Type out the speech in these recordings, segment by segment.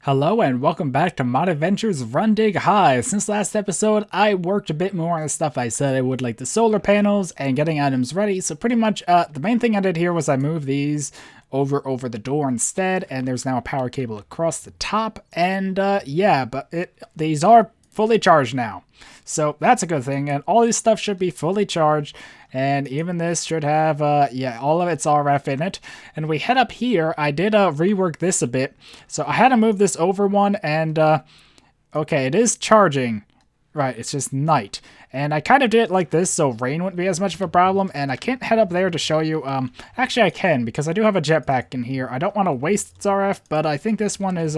Hello and welcome back to Mod Adventures Run Dig Hive. Since last episode, I worked a bit more on the stuff I said I would, like the solar panels and getting items ready. So pretty much the main thing I did here was I moved these over the door instead, and there's now a power cable across the top. And yeah, but these are fully charged now. So that's a good thing, and all this stuff should be fully charged, and even this should have, yeah, all of its RF in it. And we head up here. I did rework this a bit, so I had to move this over one, and okay, it is charging. Right, it's just night. And I kind of did it like this so rain wouldn't be as much of a problem, and I can't head up there to show you. Actually I can, because I do have a jetpack in here. I don't want to waste its RF, but I think this one is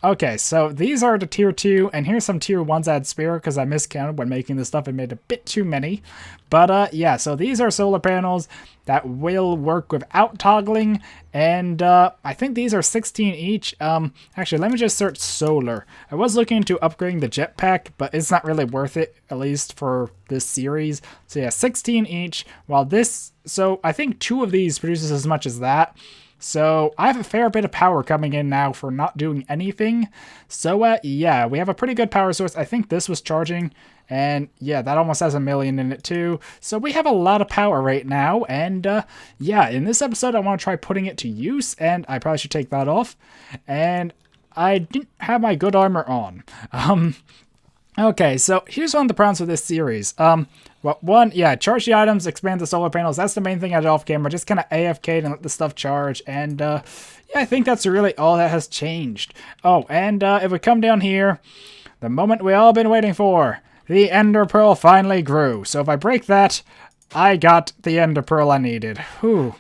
okay, so these are the tier 2, and here's some tier 1s I had spare because I miscounted when making this stuff and made a bit too many. But yeah, so these are solar panels that will work without toggling, and I think these are 16 each. Actually, let me just search solar. I was looking into upgrading the jetpack, but it's not really worth it, at least for this series. So yeah, 16 each, while this, so I think 2 of these produces as much as that. So I have a fair bit of power coming in now for not doing anything. So yeah, we have a pretty good power source. I think this was charging, and yeah, that almost has 1 million in it too. So we have a lot of power right now, and yeah, in this episode I want to try putting it to use, and I probably should take that off. And I didn't have my good armor on. Okay, so here's one of the problems with this series. Well, one, yeah, charge the items, expand the solar panels. That's the main thing I did off camera. Just kind of AFK'd and let the stuff charge. And yeah, I think that's really all that has changed. Oh, and if we come down here, the moment we all been waiting for, the Ender Pearl finally grew. So if I break that, I got the Ender Pearl I needed. Whew.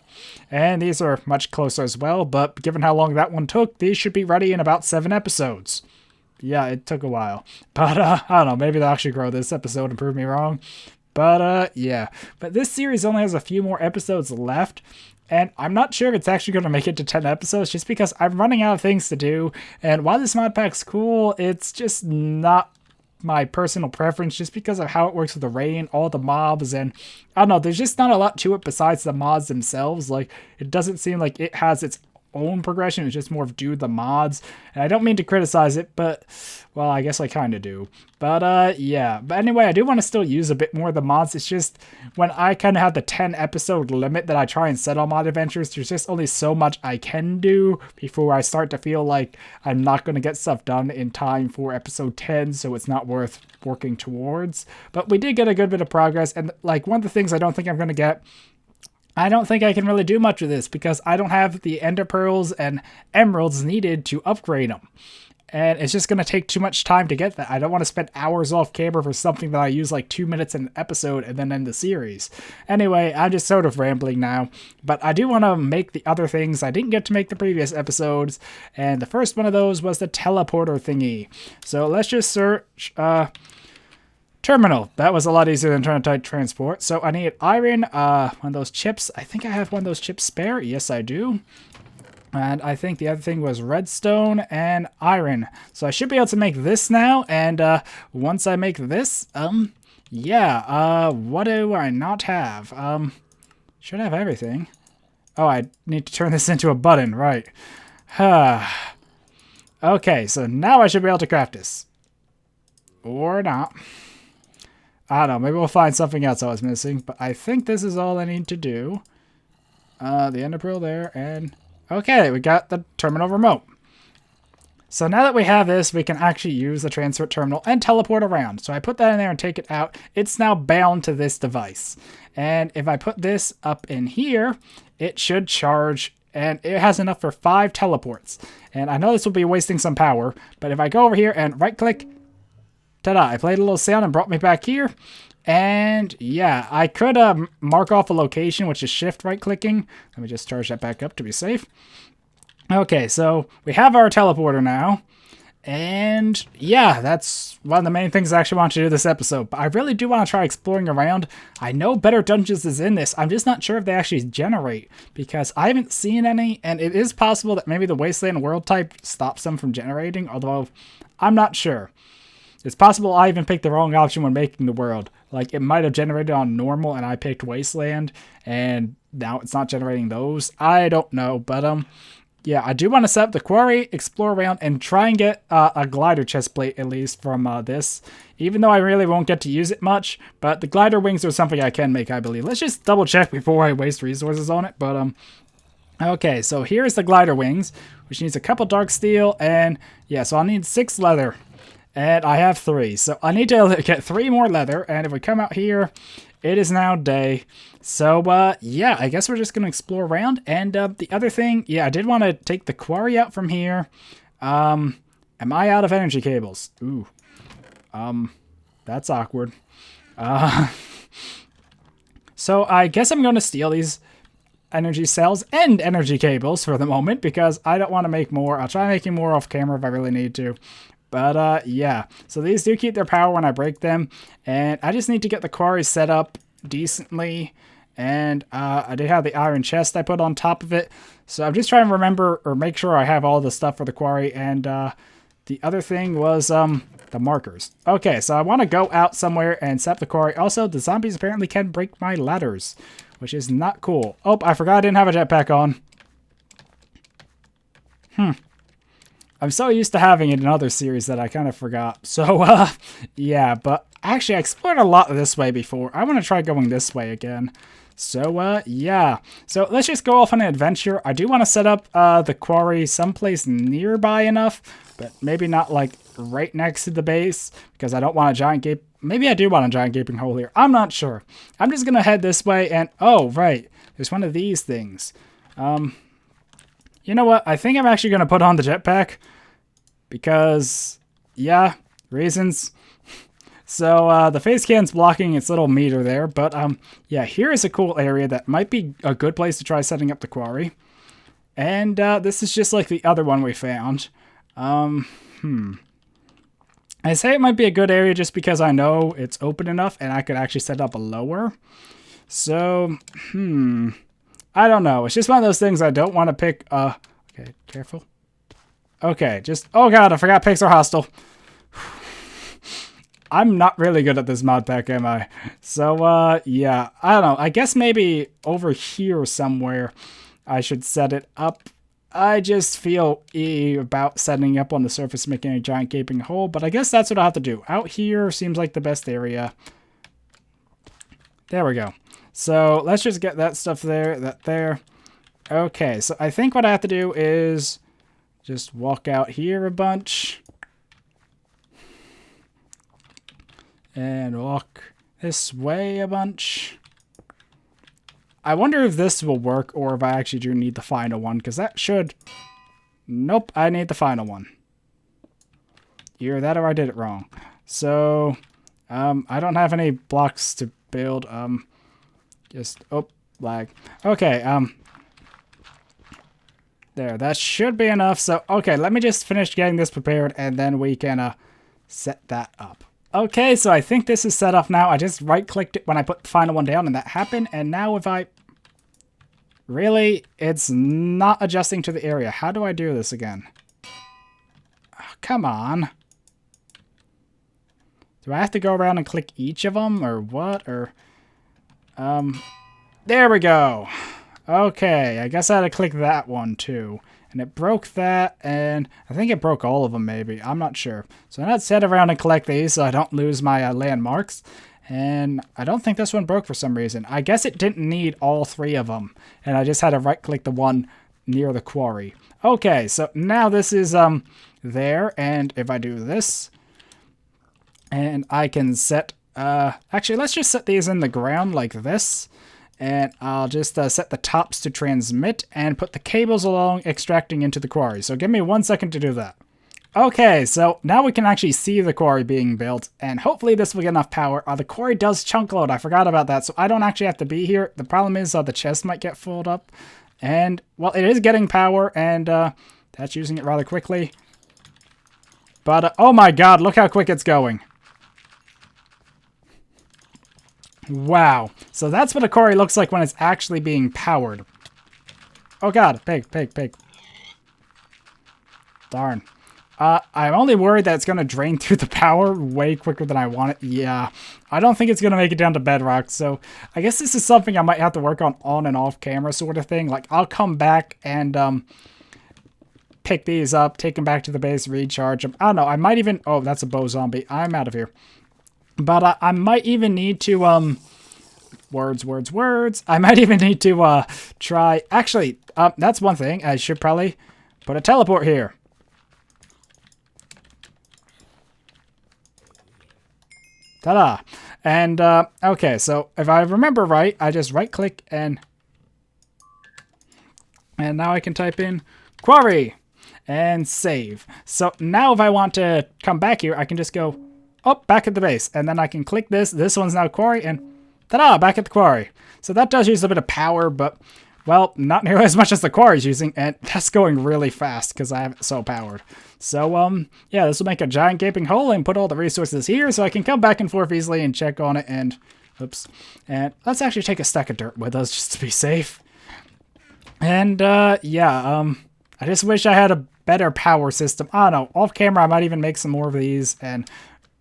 And these are much closer as well, but given how long that one took, these should be ready in about 7 episodes. Yeah, it took a while. But, I don't know, maybe they'll actually grow this episode and prove me wrong. But, yeah. But this series only has a few more episodes left, and I'm not sure if it's actually going to make it to 10 episodes, just because I'm running out of things to do, and while this mod pack's cool, it's just not my personal preference, just because of how it works with the rain, all the mobs, and I don't know, there's just not a lot to it besides the mods themselves. Like, it doesn't seem like it has its own progression. It's just more of do the mods, and I don't mean to criticize it, but well, I guess I kind of do. But yeah, but anyway, I do want to still use a bit more of the mods. It's just when I kind of have the 10 episode limit that I try and set on Mod Adventures, there's just only so much I can do before I start to feel like I'm not going to get stuff done in time for episode 10, so it's not worth working towards. But we did get a good bit of progress, and like one of the things I don't think I'm going to get, I don't think I can really do much with this because I don't have the Ender Pearls and Emeralds needed to upgrade them. And it's just going to take too much time to get that. I don't want to spend hours off camera for something that I use like 2 minutes an episode and then end the series. Anyway, I'm just sort of rambling now. But I do want to make the other things I didn't get to make the previous episodes. And the first one of those was the teleporter thingy. So let's just search terminal. That was a lot easier than trying to type transport. So I need iron, one of those chips. I think I have one of those chips spare. Yes, I do. And I think the other thing was redstone and iron. So I should be able to make this now. And once I make this, yeah, what do I not have? Should have everything. Oh, I need to turn this into a button, right. Okay, so now I should be able to craft this. Or not. I don't know, maybe we'll find something else I was missing, but I think this is all I need to do. The Ender Pearl there, and okay, we got the terminal remote. So now that we have this, we can actually use the transfer terminal and teleport around. So I put that in there and take it out. It's now bound to this device. And if I put this up in here, it should charge, and it has enough for 5 teleports. And I know this will be wasting some power, but if I go over here and right-click, ta-da, I played a little sound and brought me back here. And yeah, I could mark off a location, which is shift right-clicking. Let me just charge that back up to be safe. Okay, so we have our teleporter now. And yeah, that's one of the main things I actually want to do this episode. But I really do want to try exploring around. I know Better Dungeons is in this. I'm just not sure if they actually generate, because I haven't seen any. And it is possible that maybe the Wasteland world type stops them from generating, although I'm not sure. It's possible I even picked the wrong option when making the world. Like, it might have generated on normal and I picked Wasteland, and now it's not generating those. I don't know, but yeah, I do want to set up the quarry, explore around, and try and get a glider chest plate at least from this. Even though I really won't get to use it much, but the glider wings are something I can make, I believe. Let's just double check before I waste resources on it. But okay, so here's the glider wings, which needs a couple dark steel, and yeah, so I'll need 6 leather, and I have 3. So I need to get 3 more leather, and if we come out here, it is now day. So, yeah, I guess we're just going to explore around. And the other thing, yeah, I did want to take the quarry out from here. Am I out of energy cables? Ooh. That's awkward. So I guess I'm going to steal these energy cells and energy cables for the moment because I don't want to make more. I'll try making more off camera if I really need to. But, yeah. So these do keep their power when I break them. And I just need to get the quarry set up decently. And I did have the iron chest I put on top of it. So I'm just trying to remember or make sure I have all the stuff for the quarry. And the other thing was the markers. Okay, so I want to go out somewhere and set up the quarry. Also, the zombies apparently can break my ladders, which is not cool. Oh, I forgot I didn't have a jetpack on. I'm so used to having it in other series that I kind of forgot. So, yeah, but actually I explored a lot this way before. I want to try going this way again. So, yeah. So let's just go off on an adventure. I do want to set up the quarry someplace nearby enough, but maybe not like right next to the base because I don't want a giant gape. Maybe I do want a giant gaping hole here. I'm not sure. I'm just going to head this way and, oh, right. There's one of these things. You know what? I think I'm actually going to put on the jetpack because, yeah, reasons. So the face can's blocking its little meter there, but yeah, here is a cool area that might be a good place to try setting up the quarry. And this is just like the other one we found. I say it might be a good area just because I know it's open enough and I could actually set up a lower. So, I don't know. It's just one of those things I don't want to pick. Okay, careful. Okay, just, oh god, I forgot pigs are hostile. I'm not really good at this mod pack, am I? So, yeah, I don't know. I guess maybe over here somewhere I should set it up. I just feel about setting up on the surface, making a giant gaping hole, but I guess that's what I'll have to do. Out here seems like the best area. There we go. So, let's just get that stuff there, that there. Okay, so I think what I have to do is just walk out here a bunch. And walk this way a bunch. I wonder if this will work or if I actually do need the final one, because that should... Nope, I need the final one. Either that or I did it wrong. So, I don't have any blocks to build. Oh, lag. Okay, there, that should be enough. So, okay, let me just finish getting this prepared and then we can set that up. Okay, so I think this is set up now. I just right-clicked it when I put the final one down and that happened. And now if I... Really? It's not adjusting to the area. How do I do this again? Oh, come on. Do I have to go around and click each of them or what? Or there we go. Okay, I guess I had to click that one too. And it broke that, and I think it broke all of them, maybe. I'm not sure. So let's head around and collect these so I don't lose my landmarks. And I don't think this one broke for some reason. I guess it didn't need all 3 of them. And I just had to right-click the one near the quarry. Okay, so now this is there. And if I do this, and I can set... actually, let's just set these in the ground like this. And I'll just set the tops to transmit and put the cables along extracting into the quarry. So give me 1 second to do that. Okay, so now we can actually see the quarry being built. And hopefully this will get enough power. The quarry does chunk load. I forgot about that. So I don't actually have to be here. The problem is the chest might get filled up. And, well, it is getting power. And that's using it rather quickly. But, oh my god, look how quick it's going. Wow. So that's what a quarry looks like when it's actually being powered. Oh god, pig. Darn. I'm only worried that it's going to drain through the power way quicker than I want it. Yeah, I don't think it's going to make it down to bedrock. So I guess this is something I might have to work on and off camera sort of thing. Like I'll come back and pick these up, take them back to the base, recharge them. I don't know. I might even... Oh, that's a bow zombie. I'm out of here. But I might even need to... Words. I might even need to try... Actually, that's one thing. I should probably put a teleport here. Ta-da! And, okay, so if I remember right, I just right-click and now I can type in quarry and save. So now if I want to come back here, I can just go, back at the base. And then I can click this. This one's now quarry, and ta-da! Back at the quarry. So that does use a bit of power, but, well, not nearly as much as the quarry's using, and that's going really fast because I have it so powered. So, yeah, this will make a giant gaping hole and put all the resources here so I can come back and forth easily and check on it, and, oops. And let's actually take a stack of dirt with us just to be safe. And, yeah, I just wish I had a better power system. I don't know, off camera I might even make some more of these and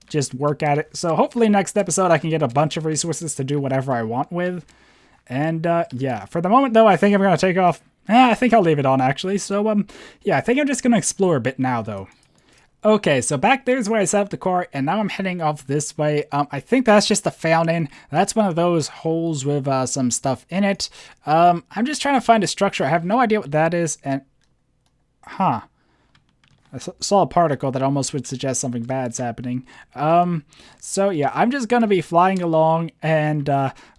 just work at it. So hopefully next episode I can get a bunch of resources to do whatever I want with. And, yeah, for the moment though, I think I'm going to take off. I think I'll leave it on actually. So, yeah, I think I'm just going to explore a bit now though. Okay, so back there's where I set up the car, and now I'm heading off this way. I think that's just a fountain. That's one of those holes with some stuff in it. I'm just trying to find a structure. I have no idea what that is, and... Huh. I saw a particle that almost would suggest something bad's happening. So yeah, I'm just going to be flying along, and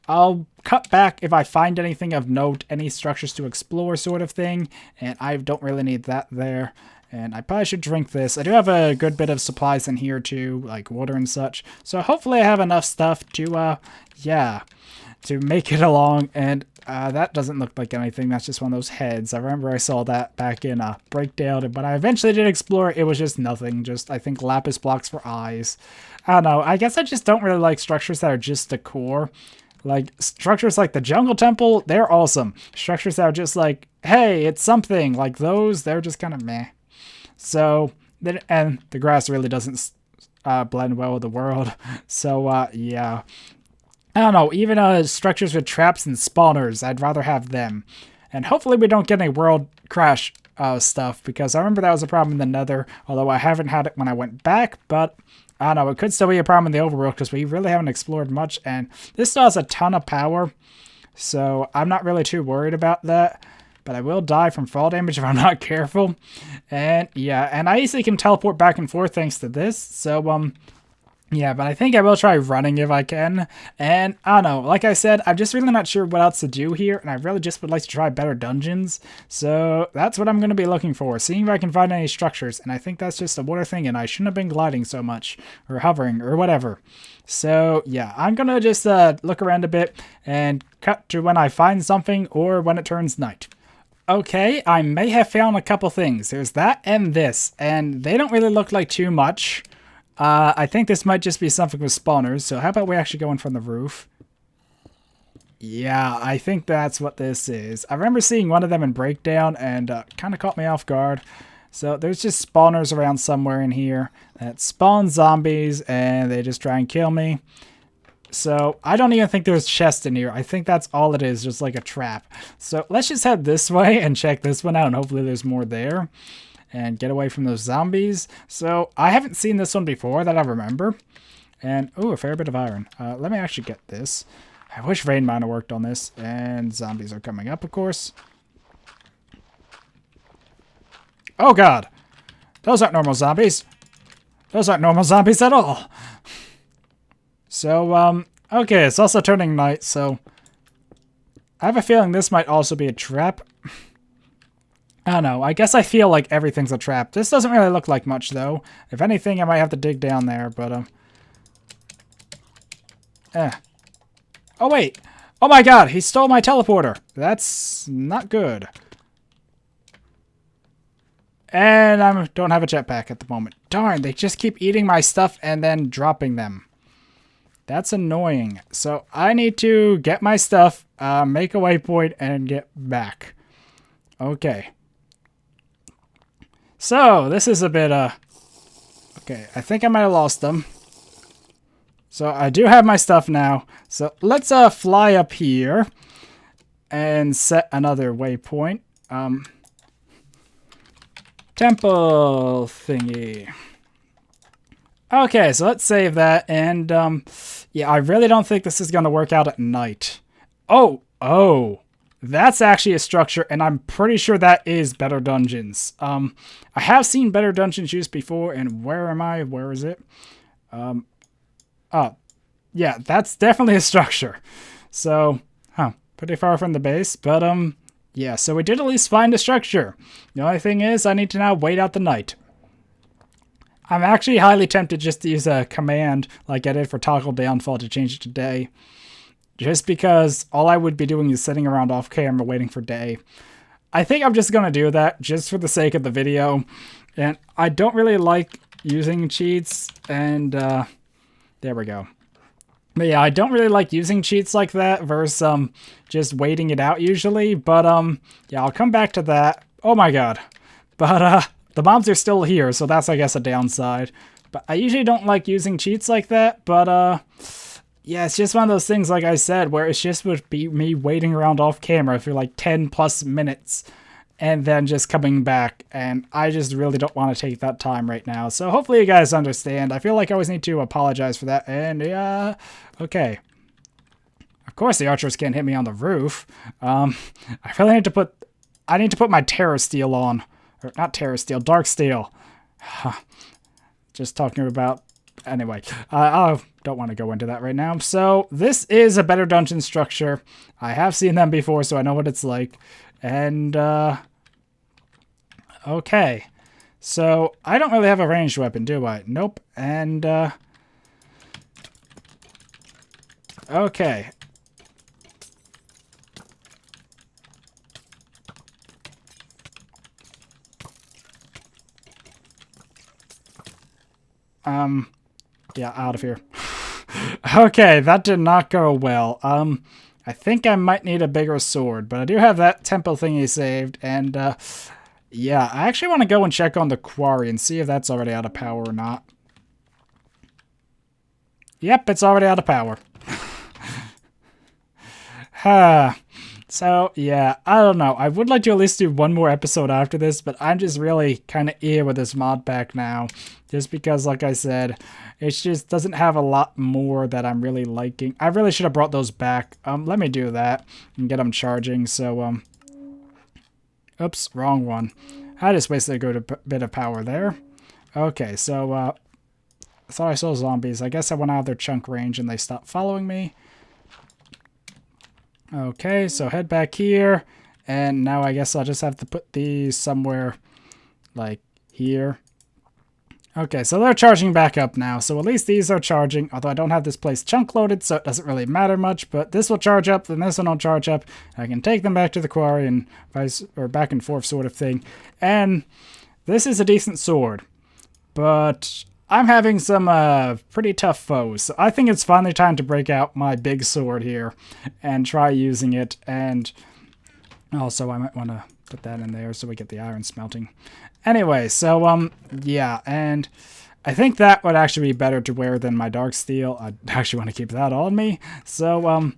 I'll cut back if I find anything of note, any structures to explore sort of thing, and I don't really need that there. And I probably should drink this. I do have a good bit of supplies in here too, like water and such. So hopefully I have enough stuff to, yeah, to make it along. And that doesn't look like anything. That's just one of those heads. I remember I saw that back in Breakdown, but I eventually did explore. It was just nothing. Just, I think, lapis blocks for eyes. I don't know. I guess I just don't really like structures that are just decor. Like, structures like the Jungle Temple, they're awesome. Structures that are just like, hey, it's something. Like those, they're just kind of meh. So, and the grass really doesn't blend well with the world. So, yeah. I don't know, even structures with traps and spawners, I'd rather have them. And hopefully we don't get any world crash stuff, because I remember that was a problem in the Nether, although I haven't had it when I went back, but I don't know, it could still be a problem in the overworld, because we really haven't explored much, and this still has a ton of power, so I'm not really too worried about that. But I will die from fall damage if I'm not careful. And yeah, and I easily can teleport back and forth thanks to this. So, yeah, but I think I will try running if I can. And I don't know, like I said, I'm just really not sure what else to do here. And I really just would like to try better dungeons. So that's what I'm going to be looking for. Seeing if I can find any structures. And I think that's just a water thing. And I shouldn't have been gliding so much. Or hovering or whatever. So yeah, I'm going to just look around a bit. And cut to when I find something or when it turns night. Okay, I may have found a couple things. There's that and this, and they don't really look like too much. I think this might just be something with spawners, so how about we actually go in from the roof? Yeah, I think that's what this is. I remember seeing one of them in Breakdown, and kind of caught me off guard. So there's just spawners around somewhere in here that spawn zombies, and they just try and kill me. So, I don't even think there's chests in here. I think that's all it is, just like a trap. So, let's just head this way and check this one out, and hopefully there's more there. And get away from those zombies. So, I haven't seen this one before that I remember. And, ooh, a fair bit of iron. Let me actually get this. I wish Vein Miner worked on this. And zombies are coming up, of course. Oh, God. Those aren't normal zombies. Those aren't normal zombies at all. So, okay, it's also turning night, so I have a feeling this might also be a trap. I don't know, I guess I feel like everything's a trap. This doesn't really look like much, though. If anything, I might have to dig down there, but, Oh, wait! Oh my god, he stole my teleporter! That's not good. And I don't have a jetpack at the moment. Darn, they just keep eating my stuff and then dropping them. That's annoying. So I need to get my stuff, make a waypoint, and get back. Okay. So this is a bit, okay, I think I might have lost them. So I do have my stuff now. So let's, fly up here and set another waypoint. temple thingy. Okay, so let's save that, and yeah, I really don't think this is going to work out at night. Oh, that's actually a structure, and I'm pretty sure that is Better Dungeons. I have seen Better Dungeons used before, and where am I? Where is it? Oh, yeah, that's definitely a structure. So, pretty far from the base, but yeah, so we did at least find a structure. The only thing is, I need to now wait out the night. I'm actually highly tempted just to use a command like I did for Toggle Downfall to change it to day. Just because all I would be doing is sitting around off camera waiting for day. I think I'm just going to do that just for the sake of the video. And I don't really like using cheats, and there we go. But yeah, I don't really like using cheats like that versus just waiting it out usually. But yeah, I'll come back to that. Oh my god. But the mobs are still here, so that's, I guess, a downside. But I usually don't like using cheats like that, but, yeah, it's just one of those things, like I said, where it's just would be me waiting around off camera for like 10 plus minutes and then just coming back, and I just really don't want to take that time right now. So hopefully you guys understand. I feel like I always need to apologize for that, and yeah, okay. Of course the archers can't hit me on the roof. I really need to put my Terror Steel on. Or not Terror Steel, Dark Steel. Just talking about... Anyway, I don't want to go into that right now. So, this is a Better Dungeon structure. I have seen them before, so I know what it's like. And, okay. So, I don't really have a ranged weapon, do I? Nope. And, okay. Yeah, out of here. Okay, that did not go well. I think I might need a bigger sword, but I do have that temple thingy saved, and, yeah, I actually want to go and check on the quarry and see if that's already out of power or not. Yep, it's already out of power. So, yeah, I don't know. I would like to at least do one more episode after this, but I'm just really kind of ear with this mod pack now. Just because, like I said, it just doesn't have a lot more that I'm really liking. I really should have brought those back. Let me do that and get them charging. So, oops, wrong one. I just wasted a good bit of power there. Okay, so, I thought I saw zombies. I guess I went out of their chunk range and they stopped following me. Okay, so head back here, and now I guess I'll just have to put these somewhere, like, here. Okay, so they're charging back up now, so at least these are charging, although I don't have this place chunk loaded, so it doesn't really matter much, but this will charge up, then this one will charge up. I can take them back to the quarry and back and forth sort of thing. And this is a decent sword, but I'm having some pretty tough foes, so I think it's finally time to break out my big sword here and try using it. And also I might want to put that in there so we get the iron smelting. Anyway, so yeah, and I think that would actually be better to wear than my dark steel. I actually want to keep that on me. So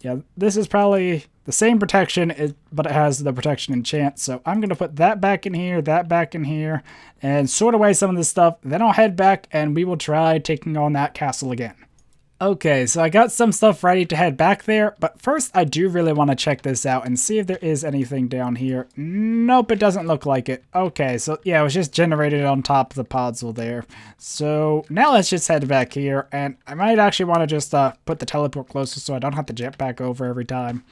yeah, this is probably the same protection, but it has the protection enchant. So I'm going to put that back in here, and sort away some of this stuff. Then I'll head back and we will try taking on that castle again. Okay, so I got some stuff ready to head back there, but first I do really want to check this out and see if there is anything down here. Nope, it doesn't look like it. Okay, so yeah, it was just generated on top of the podzol there. So now let's just head back here, and I might actually want to just put the teleport closer so I don't have to jump back over every time.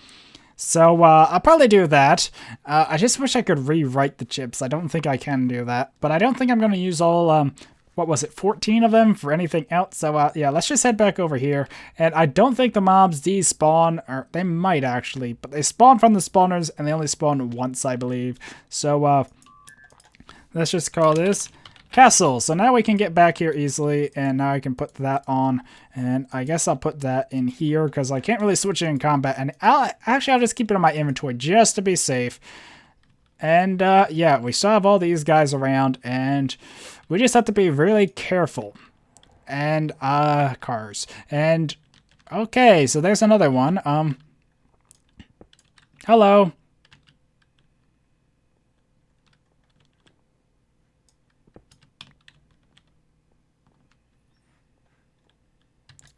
So I'll probably do that. I just wish I could rewrite the chips. I don't think I can do that, but I don't think I'm going to use all... what was it, 14 of them for anything else? So, yeah, let's just head back over here. And I don't think the mobs despawn, or they might actually, but they spawn from the spawners, and they only spawn once, I believe. So, let's just call this castle. So now we can get back here easily, and now I can put that on. And I guess I'll put that in here, because I can't really switch it in combat. And I'll just keep it in my inventory, just to be safe. And, yeah, we still have all these guys around, and we just have to be really careful. And, cars. And, okay, so there's another one. Hello.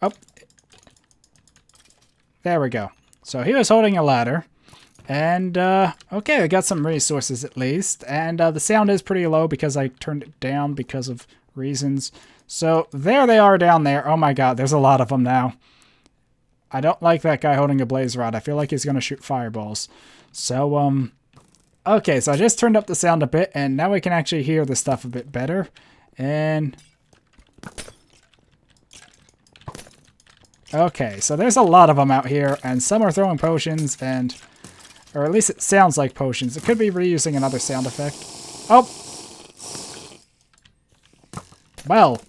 Oh. There we go. So he was holding a ladder. And, okay, I got some resources at least. And the sound is pretty low because I turned it down because of reasons. So there they are down there. Oh my god, there's a lot of them now. I don't like that guy holding a blaze rod. I feel like he's going to shoot fireballs. So, okay, so I just turned up the sound a bit, and now we can actually hear the stuff a bit better. And... okay, so there's a lot of them out here, and some are throwing potions, and... or at least it sounds like potions. It could be reusing another sound effect. Oh! Well,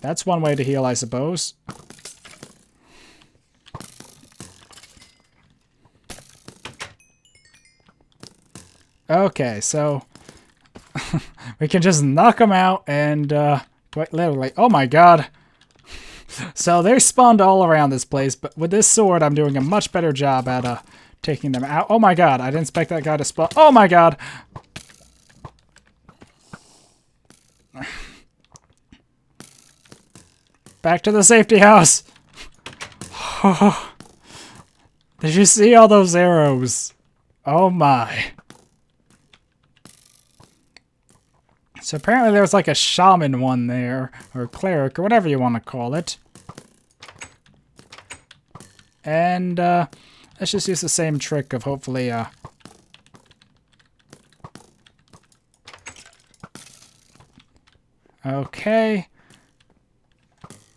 that's one way to heal, I suppose. Okay, so we can just knock them out and, quite literally, oh my god. So they're spawned all around this place, but with this sword, I'm doing a much better job at, taking them out. Oh my god, I didn't expect that guy to spawn. Oh my god! Back to the safety house! Did you see all those arrows? Oh my. So apparently there's like a shaman one there, or cleric, or whatever you want to call it. And, let's just use the same trick of hopefully, okay.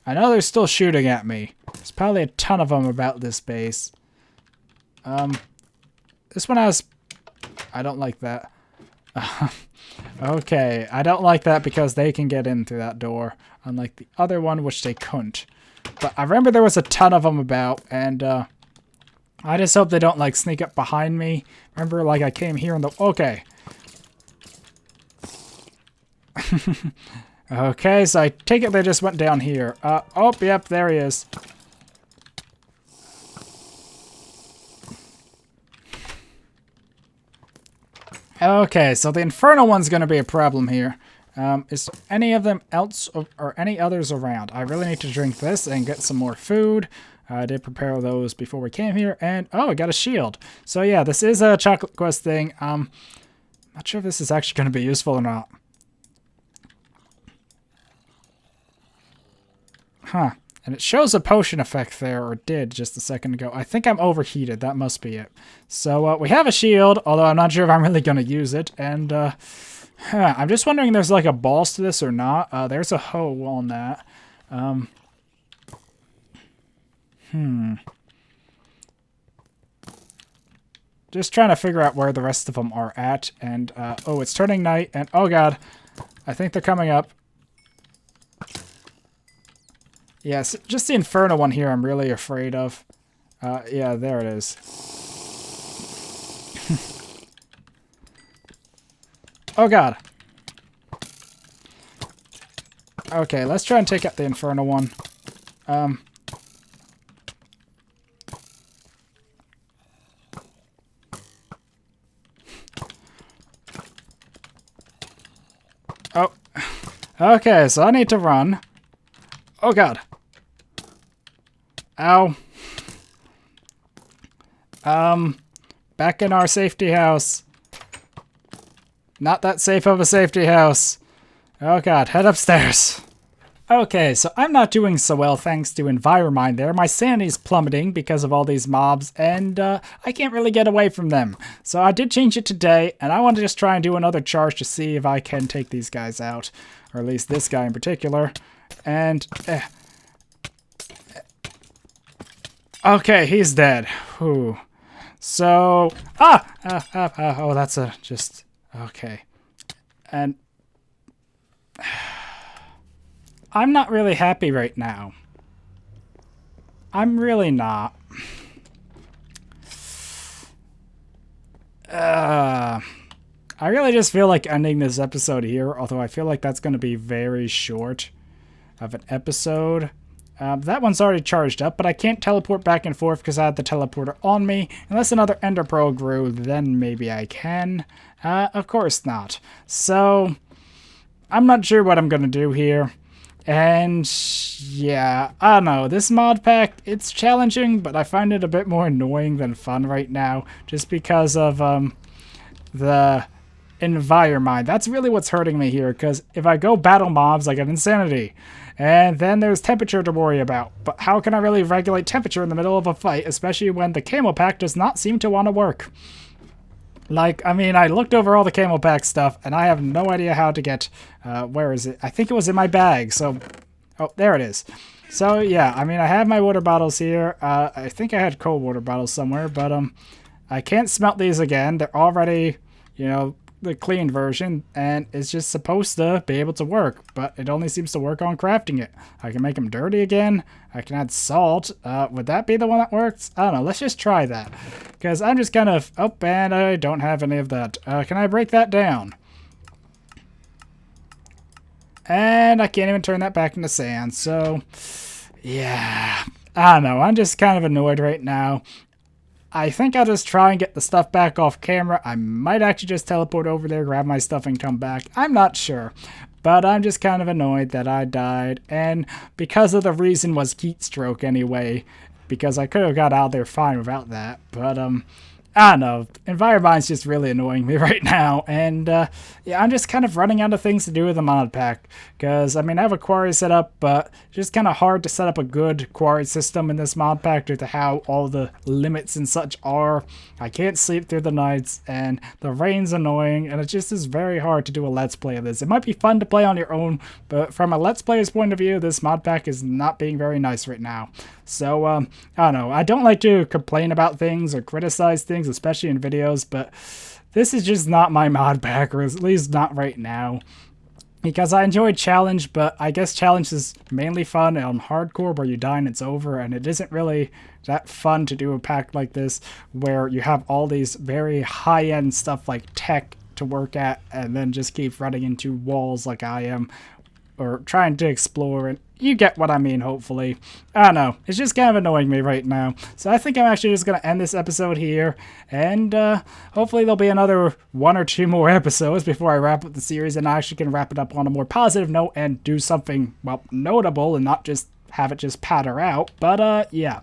I know they're still shooting at me. There's probably a ton of them about this base. This one has... I don't like that. Okay, I don't like that because they can get in through that door, unlike the other one, which they couldn't. But I remember there was a ton of them about, and, I just hope they don't, like, sneak up behind me. Remember, like, I came here and the... okay. Okay, so I take it they just went down here. Oh, yep, there he is. Okay, so the Infernal one's going to be a problem here. Is any of them else or any others around? I really need to drink this and get some more food. I did prepare those before we came here, and oh, I got a shield. So yeah, this is a Chocolate Quest thing. Not sure if this is actually going to be useful or not. Huh. And it shows a potion effect there, or did just a second ago. I think I'm overheated. That must be it. So we have a shield, although I'm not sure if I'm really going to use it. And I'm just wondering if there's like a boss to this or not. There's a hoe on that. Just trying to figure out where the rest of them are at. And, oh, it's turning night. And, oh god, I think they're coming up. Yes, just the Infernal one here I'm really afraid of. Yeah, there it is. Oh god. Okay, let's try and take out the Infernal one. Oh. Okay, so I need to run. Oh god. Ow. Back in our safety house. Not that safe of a safety house. Oh god, head upstairs. Okay, so I'm not doing so well thanks to Enviromind there. My sanity's plummeting because of all these mobs, and I can't really get away from them. So I did change it today, and I want to just try and do another charge to see if I can take these guys out. Or at least this guy in particular. And... okay, he's dead. Whew. So... oh, that's a... just... okay. And... I'm not really happy right now. I'm really not. I really just feel like ending this episode here, although I feel like that's going to be very short of an episode. That one's already charged up, but I can't teleport back and forth because I had the teleporter on me. Unless another Ender Pearl grew, then maybe I can. Of course not. So, I'm not sure what I'm going to do here. And yeah, I don't know, this mod pack, it's challenging, but I find it a bit more annoying than fun right now, just because of the environment. That's really what's hurting me here, because if I go battle mobs, I get insanity. And then there's temperature to worry about. But how can I really regulate temperature in the middle of a fight, especially when the camo pack does not seem to want to work? Like, I mean, I looked over all the camo pack stuff, and I have no idea how to get... where is it? I think it was in my bag, so... Oh, there it is. So, yeah, I mean, I have my water bottles here. I think I had cold water bottles somewhere, but I can't smelt these again. They're already, you know, the clean version, and it's just supposed to be able to work, but it only seems to work on crafting it. I can make them dirty again. I can add salt. Would that be the one that works? I don't know. Let's just try that, because I'm just kind of... Oh, and I don't have any of that. Can I break that down? And I can't even turn that back into sand, so... Yeah, I don't know. I'm just kind of annoyed right now. I think I'll just try and get the stuff back off camera. I might actually just teleport over there, grab my stuff, and come back. I'm not sure. But I'm just kind of annoyed that I died. And because of the reason was heat stroke anyway. Because I could have got out there fine without that. But, I don't know. Environment's just really annoying me right now. And, yeah, I'm just kind of running out of things to do with the mod pack. Because, I mean, I have a quarry set up, but it's just kind of hard to set up a good quarry system in this mod pack due to how all the limits and such are. I can't sleep through the nights, and the rain's annoying, and it just is very hard to do a let's play of this. It might be fun to play on your own, but from a let's player's point of view, this mod pack is not being very nice right now. So, I don't know. I don't like to complain about things or criticize things, especially in videos, but this is just not my mod pack, or at least not right now. Because I enjoyed Challenge, but I guess Challenge is mainly fun on Hardcore where you die and it's over, and it isn't really that fun to do a pack like this where you have all these very high-end stuff like tech to work at and then just keep running into walls like I am, or trying to explore, and you get what I mean, hopefully. I don't know. It's just kind of annoying me right now. So I think I'm actually just going to end this episode here, and hopefully there'll be another 1 or 2 more episodes before I wrap up the series, and I actually can wrap it up on a more positive note and do something, well, notable and not just have it just patter out. But, yeah.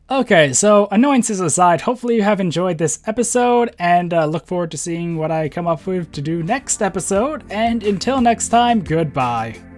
Okay, so annoyances aside, hopefully you have enjoyed this episode, and look forward to seeing what I come up with to do next episode, and until next time, goodbye.